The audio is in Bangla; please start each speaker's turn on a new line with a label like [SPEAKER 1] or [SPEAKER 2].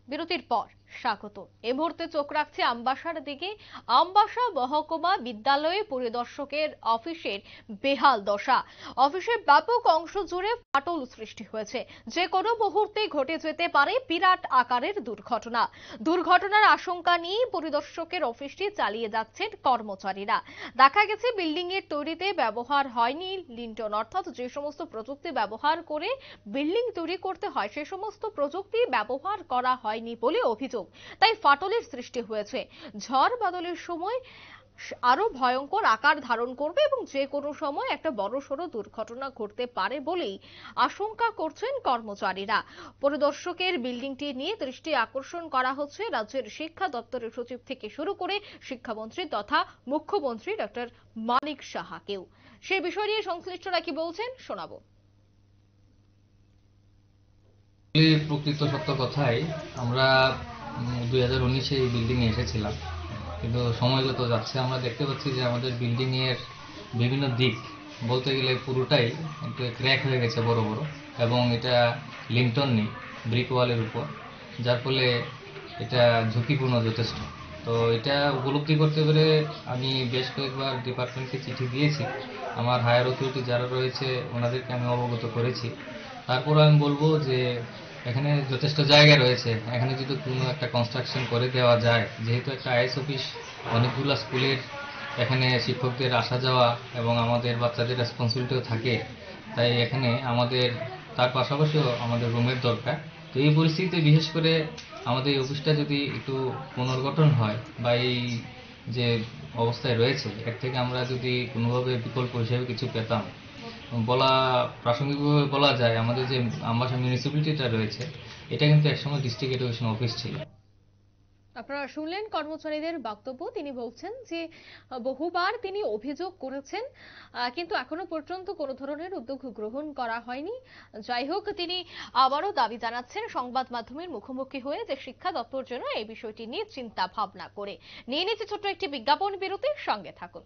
[SPEAKER 1] বিরতির পর স্বাগত। এই মুহূর্তে চোখ রাখছে আমবাসার দিকে। আমবাসা মহকুমা বিদ্যালয়ে পরিদর্শকের অফিসের বেহাল দশা। অফিসের ব্যাপক অংশ জুড়ে ফাটল সৃষ্টি হয়েছে। যে কোনো মুহূর্তে ঘটে যেতে পারে বিরাট আকারের দুর্ঘটনা। দুর্ঘটনার আশঙ্কা নিয়ে পরিদর্শকের অফিসটি চালিয়ে যাচ্ছেন কর্মচারীরা। দেখা গেছে বিল্ডিং এর তৈরিতে ব্যবহার হয়নি লিন্টন, অর্থাৎ যে সমস্ত প্রযুক্তি ব্যবহার করে বিল্ডিং তৈরি করতে হয় সে সমস্ত প্রযুক্তি ব্যবহার করা হয়নি বলে অভিযোগ। তাই ফাটলের সৃষ্টি হয়েছে। ঝড় বাদলের সময় আরো ভয়ঙ্কর আকার ধারণ করবে এবং যে কোনো সময় একটা বড়সড় দুর্ঘটনা ঘটতে পারে বলেই আশঙ্কা করছেন কর্মচারীরা। পরিদর্শকের বিল্ডিংটি নিয়ে দৃষ্টি আকর্ষণ করা হচ্ছে রাজ্যের শিক্ষা দপ্তরের সচিব থেকে শুরু করে শিক্ষামন্ত্রী তথা মুখ্যমন্ত্রী ডক্টর মানিক সাহাকেও। সেই বিষয় নিয়ে সংশ্লিষ্টরা কি বলছেন শোনাবো।
[SPEAKER 2] প্রকৃত সত্য কথাই, আমরা 2019-এ এই বিল্ডিং এ এসেছিলাম, কিন্তু সময় যত যাচ্ছে আমরা দেখতে পাচ্ছি যে আমাদের বিল্ডিং এর বিভিন্ন দিক বলতে গেলে পুরোটাই একটু ক্র্যাক হয়ে গেছে বড় বড়, এবং এটা লিন্টন নেই, ব্রিক ওয়ালের উপর, যার ফলে এটা ঝুঁকিপূর্ণ যথেষ্ট। তো এটা উপলব্ধি করতে পেরে আমি বেশ কয়েকবার ডিপার্টমেন্টকে চিঠি দিয়েছি, আমার হায়ার অথরিটি যারা রয়েছে ওনাদেরকে আমি অবগত করেছি। তারপর আমি বলবো যে এখানে যথেষ্ট জায়গা রয়েছে, এখানে যদি কোনো একটা কনস্ট্রাকশন করে দেওয়া যায়, যেহেতু একটা আইএস অফিস, অনেকগুলো স্কুলের এখানে শিক্ষকদের আসা যাওয়া এবং আমাদের বাচ্চাদের রেসপন্সিবিলিটিও থাকে, তাই এখানে আমাদের তার পাশাপাশিও আমাদের রুমের দরকার। তো এই পরিস্থিতিতে বিশেষ করে আমাদের এই অফিসটা যদি একটু পুনর্গঠন হয় বা এই যে অবস্থায় রয়েছে এর থেকে আমরা যদি কোনোভাবে বিকল্প হিসেবে কিছু পেতাম, বলা প্রাসঙ্গিকভাবে বলা যায় আমাদের যে আমবাসা মিউনিসিপ্যালিটিটা রয়েছে এটা কিন্তু একসময় ডিস্ট্রিক্ট এডুকেশন অফিস ছিল।
[SPEAKER 1] আপনারা শুনলেন কর্মচারীদের বক্তব্য। তিনি বলছেন যে বহুবার তিনি অভিযোগ করেছেন, কিন্তু এখনো পর্যন্ত কোনো ধরনের উদ্যোগ গ্রহণ করা হয়নি। যাই হোক, তিনি আবারও দাবি জানাচ্ছেন সংবাদ মাধ্যমের মুখোমুখি হয়ে যে শিক্ষা দপ্তর যেন এই বিষয়টি নিয়ে চিন্তা ভাবনা করে। নিয়ে নিচ্ছে ছোট্ট একটি বিজ্ঞাপন বিরতির সঙ্গে থাকুন।